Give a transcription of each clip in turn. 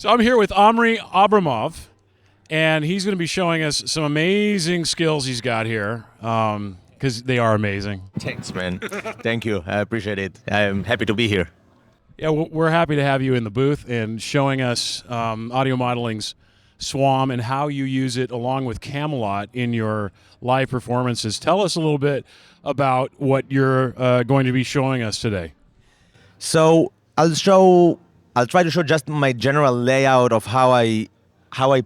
So I'm here with Omri Abramov, and he's going to be showing us some amazing skills he's got here, because they are amazing. Thanks, man. Thank you. I appreciate it. I'm happy to be here. Yeah, we're happy to have you in the booth and showing us audio modeling's SWAM and how you use it along with Camelot in your live performances. Tell us a little bit about what you're going to be showing us today. So I'll try to show just my general layout of how I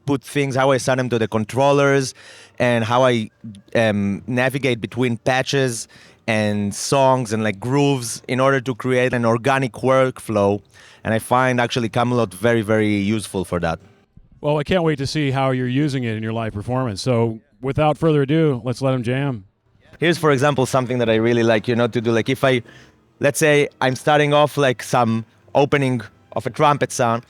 put things, how I assign them to the controllers, and how I navigate between patches and songs and like grooves in order to create an organic workflow. And I find actually Camelot very, very useful for that. Well, I can't wait to see how you're using it in your live performance. So without further ado, let's let him jam. Here's, for example, something that I really like, to do. Like if let's say I'm starting off like some opening of a trumpet sound.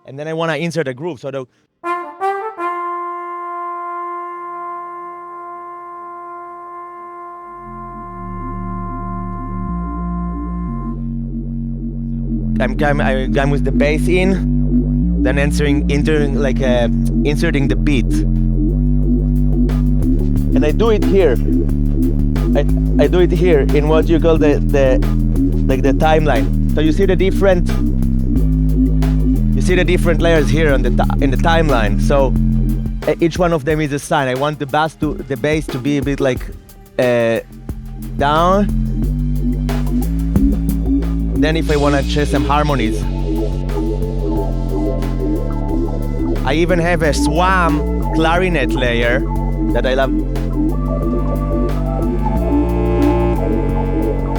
And then I want to insert a groove. So I'm with the bass in, then inserting the beat. And I do it here. I do it here in what you call the timeline. So you see the different layers here in the timeline. So each one of them is a sign. I want the bass to be a bit like down. Then if I want to chase some harmonies, I even have a SWAM clarinet layer that I love,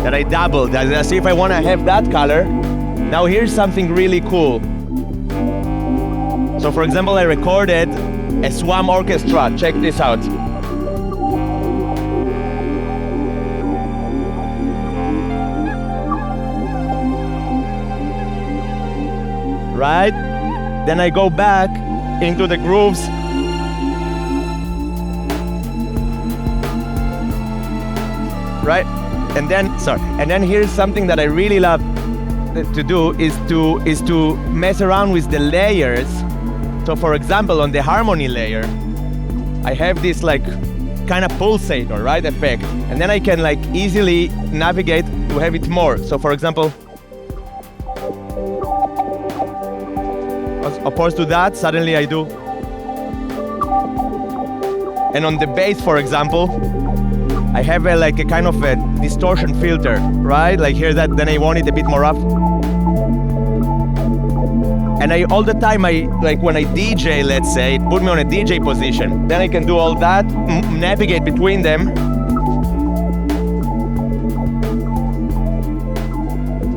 that I doubled. I see if I want to have that color. Now here's something really cool. So for example, I recorded a SWAM orchestra. Check this out. Right? Then I go back into the grooves. Right? And then here's something that I really love to do is to mess around with the layers. So for example, on the harmony layer, I have this like kind of pulsator, right, effect. And then I can like easily navigate to have it more. So for example, opposed to that, suddenly I do. And on the bass, for example, I have a kind of a distortion filter, right? Like here, then I want it a bit more up. And all the time, when I DJ, let's say, it put me on a DJ position. Then I can do all that, navigate between them.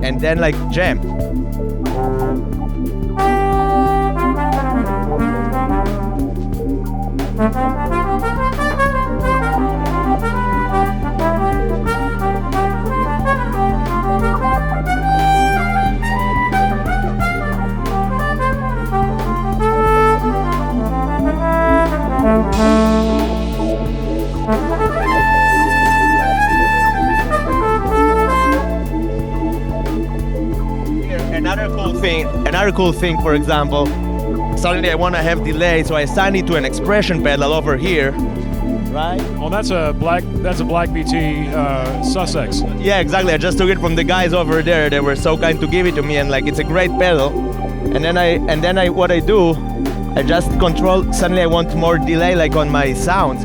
And then like jam. Another cool thing, for example, suddenly I want to have delay, so I assign it to an expression pedal over here, right? Well, that's a black BT Sussex. Yeah, exactly. I just took it from the guys over there. They were so kind to give it to me, and like it's a great pedal. And then what I do, I just control. Suddenly I want more delay, like on my sounds.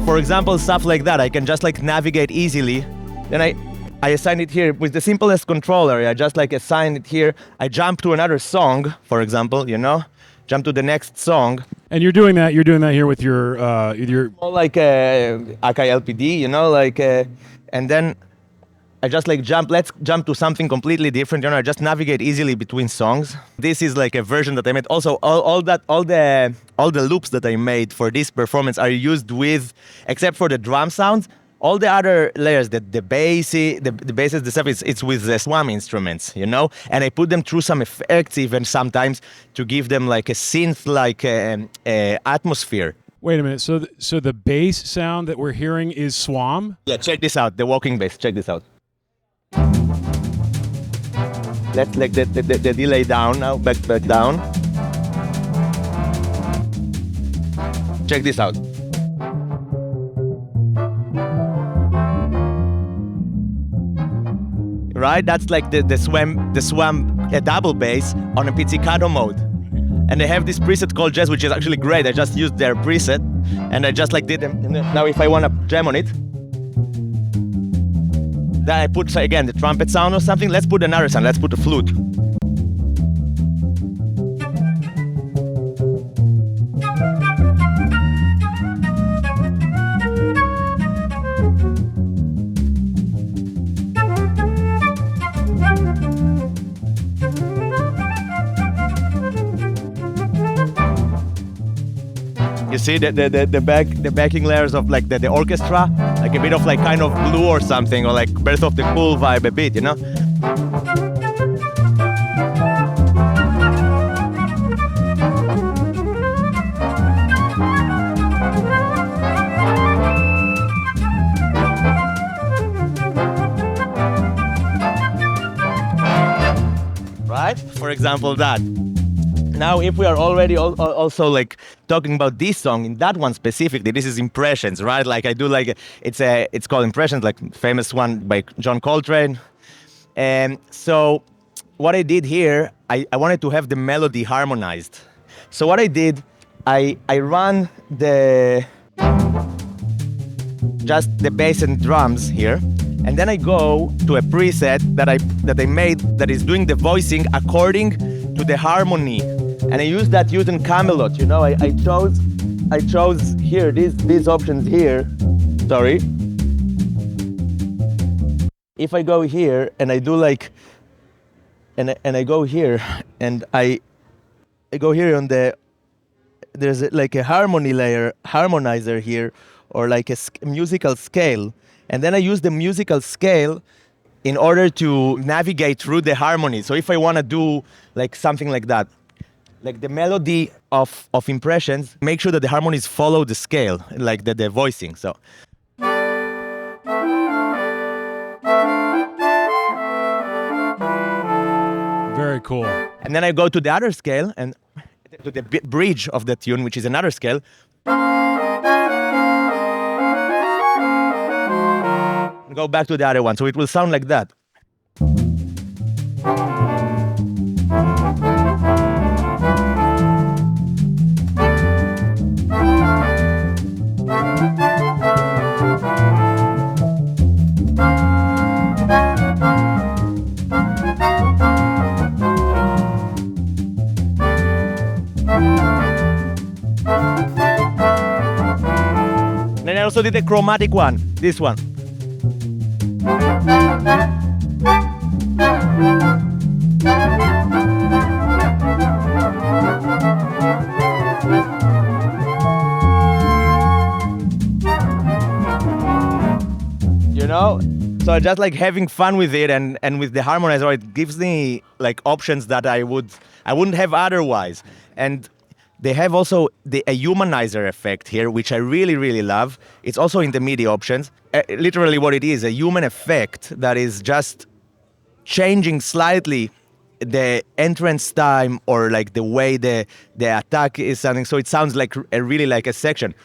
For example, stuff like that, I can just like navigate easily. Then I assign it here with the simplest controller. I just like assign it here. I jump to another song, for example, jump to the next song. And you're doing that here with your More like a Akai LPD, and then I just like let's jump to something completely different. I just navigate easily between songs. This is like a version that I made. Also, all the loops that I made for this performance are used with, except for the drum sounds. All the other layers, the basses, the stuff, it's with the SWAM instruments, And I put them through some effects even sometimes to give them like a synth-like atmosphere. Wait a minute. So the bass sound that we're hearing is SWAM? Yeah, check this out. The walking bass. Check this out. Let's like the delay down now. Back down. Check this out. Right? That's like the SWAM double bass on a pizzicato mode. And they have this preset called Jazz, which is actually great. I just used their preset, and I just like did them. Now if I want to jam on it, then I put, again, the trumpet sound or something. Let's put another sound. Let's put a flute. You see the backing layers of like the orchestra, like a bit of like kind of Blue or something, or like Birth of the Cool vibe a bit, Right? For example, that. Now, if we are already also like talking about this song, in that one specifically, this is Impressions, right? Like I do like, it's called Impressions, like famous one by John Coltrane. And so what I did here, I wanted to have the melody harmonized. So what I did, I run just the bass and drums here, and then I go to a preset that I made that is doing the voicing according to the harmony. And I use that using Camelot, I chose here, these options here, sorry. If I go here and I do like, and I go here, and I go here on there's like a harmony layer, harmonizer here, or like a musical scale. And then I use the musical scale in order to navigate through the harmony. So if I want to do like something like that, like the melody of Impressions, make sure that the harmonies follow the scale, like the voicing. So. Very cool. And then I go to the other scale and to the bridge of the tune, which is another scale. And go back to the other one, so it will sound like that. And then I also did the chromatic one, this one. So I just like having fun with it, and with the harmonizer, it gives me like options that I wouldn't have otherwise. And they have also a humanizer effect here, which I really, really love. It's also in the MIDI options. Literally what it is, a human effect that is just changing slightly the entrance time, or like the way the attack is sounding, so it sounds like really like a section.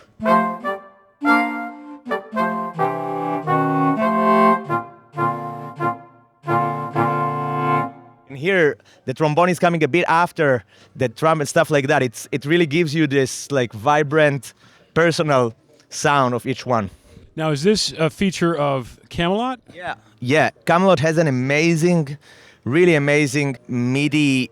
Here, the trombone is coming a bit after the drum and stuff like that. It really gives you this like vibrant, personal sound of each one. Now, is this a feature of Camelot? Yeah. Camelot has an amazing, really amazing MIDI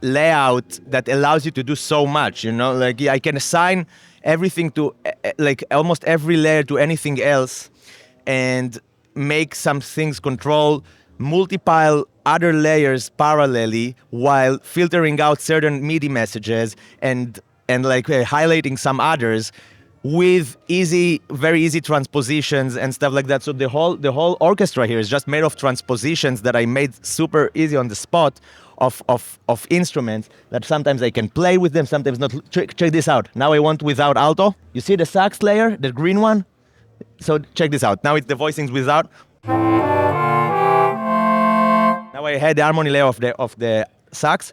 layout that allows you to do so much. Like I can assign everything to like almost every layer to anything else, and make some things control multiple other layers parallelly while filtering out certain MIDI messages and like highlighting some others with very easy transpositions and stuff like that. So the whole orchestra here is just made of transpositions that I made super easy on the spot of instruments that sometimes I can play with them, sometimes not. Check this out. Now I want without alto. You see the sax layer, the green one? So check this out. Now it's the voicings without. Now I had the harmony layer of the sax.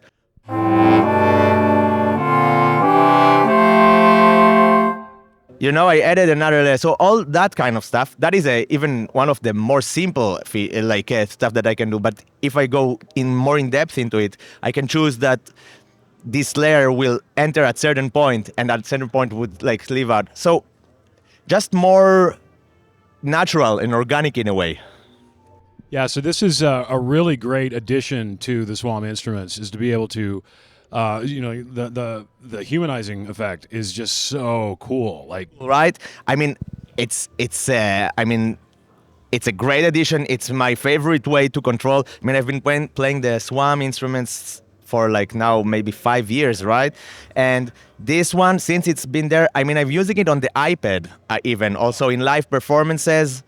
You know, I added another layer. So all that kind of stuff, that is even one of the more simple stuff that I can do. But if I go more in depth into it, I can choose that this layer will enter at certain point, and at certain point would like leave out. So just more natural and organic in a way. Yeah, so this is a really great addition to the SWAM instruments, is to be able to, the humanizing effect is just so cool. Like, right? I mean, it's a great addition. It's my favorite way to control. I mean, I've been playing the SWAM instruments for like now maybe 5 years, right? And this one, since it's been there, I mean, I'm using it on the iPad even, also in live performances.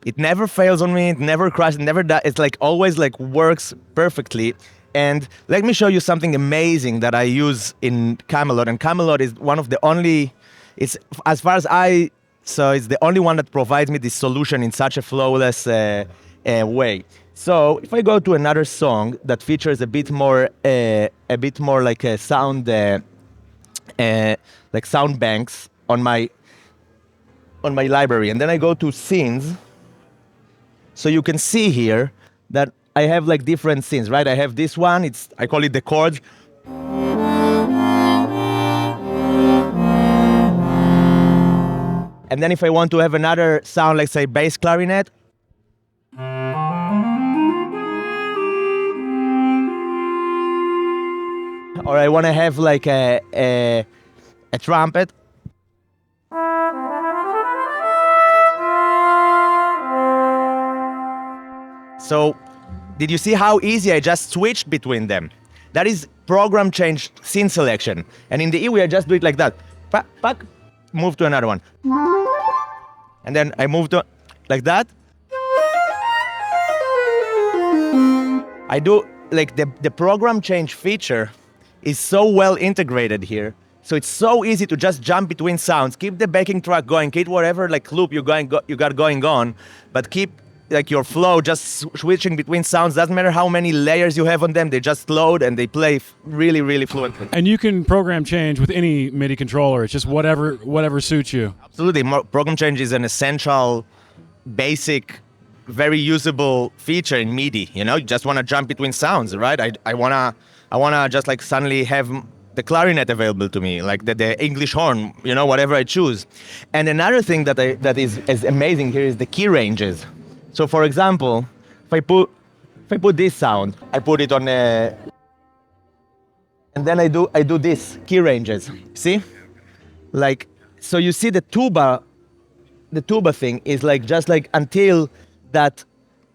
It never fails on me, it never crashes, it never does. It's like always like works perfectly. And let me show you something amazing that I use in Camelot. And Camelot is one of the only, it's as far as it's the only one that provides me this solution in such a flawless way. So if I go to another song that features a bit more like a sound, like sound banks on my library, and then I go to scenes. So you can see here that I have like different scenes, right? I have this one, I call it the chords. And then if I want to have another sound, like say bass clarinet. Or I want to have like a trumpet. So, did you see how easy I just switched between them? That is program change scene selection. And in the EWI, I just do it like that. Pack, move to another one. And then I move to like that. I do like the program change feature is so well integrated here. So it's so easy to just jump between sounds, keep the backing track going, keep whatever like loop you got going on, but keep like your flow, just switching between sounds. Doesn't matter how many layers you have on them, they just load and they play really, really fluently. And you can program change with any MIDI controller. It's just whatever suits you. Absolutely. Program change is an essential, basic, very usable feature in MIDI. You know, you just want to jump between sounds, right? I wanna just like suddenly have the clarinet available to me, like the English horn, you know, whatever I choose. And another thing that is amazing here is the key ranges. So for example, if I put this sound, I put it on and then I do this key ranges. See? Like, so you see the tuba thing is like just like until that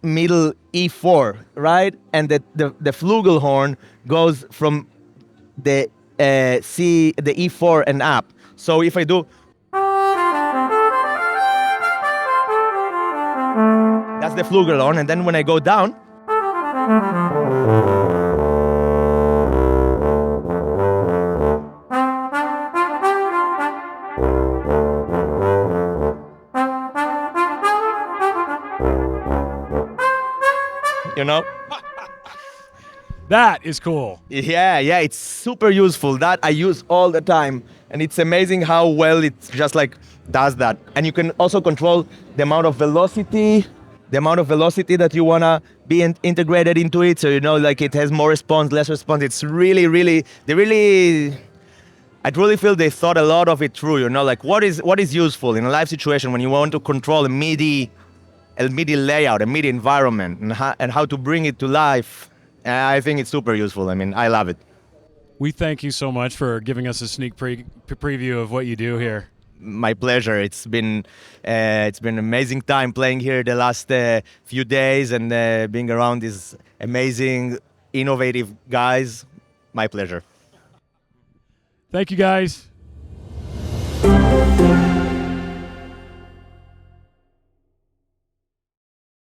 middle E4, right? And the flugelhorn goes from the C, the E4 and up. So if I do, that's the flugelhorn, and then when I go down, you know? That is cool. Yeah, it's super useful. That I use all the time, and it's amazing how well it just like does that. And you can also control the amount of velocity that you wanna be integrated into it. So you know, like it has more response, less response. It's really, I truly feel they thought a lot of it through. You know, like what is useful in a live situation when you want to control a MIDI layout, a MIDI environment, and how to bring it to life. I think it's super useful. I mean, I love it. We thank you so much for giving us a sneak preview of what you do here. my pleasure. It's been an amazing time playing here the last few days and being around these amazing, innovative guys. My pleasure. Thank you, guys.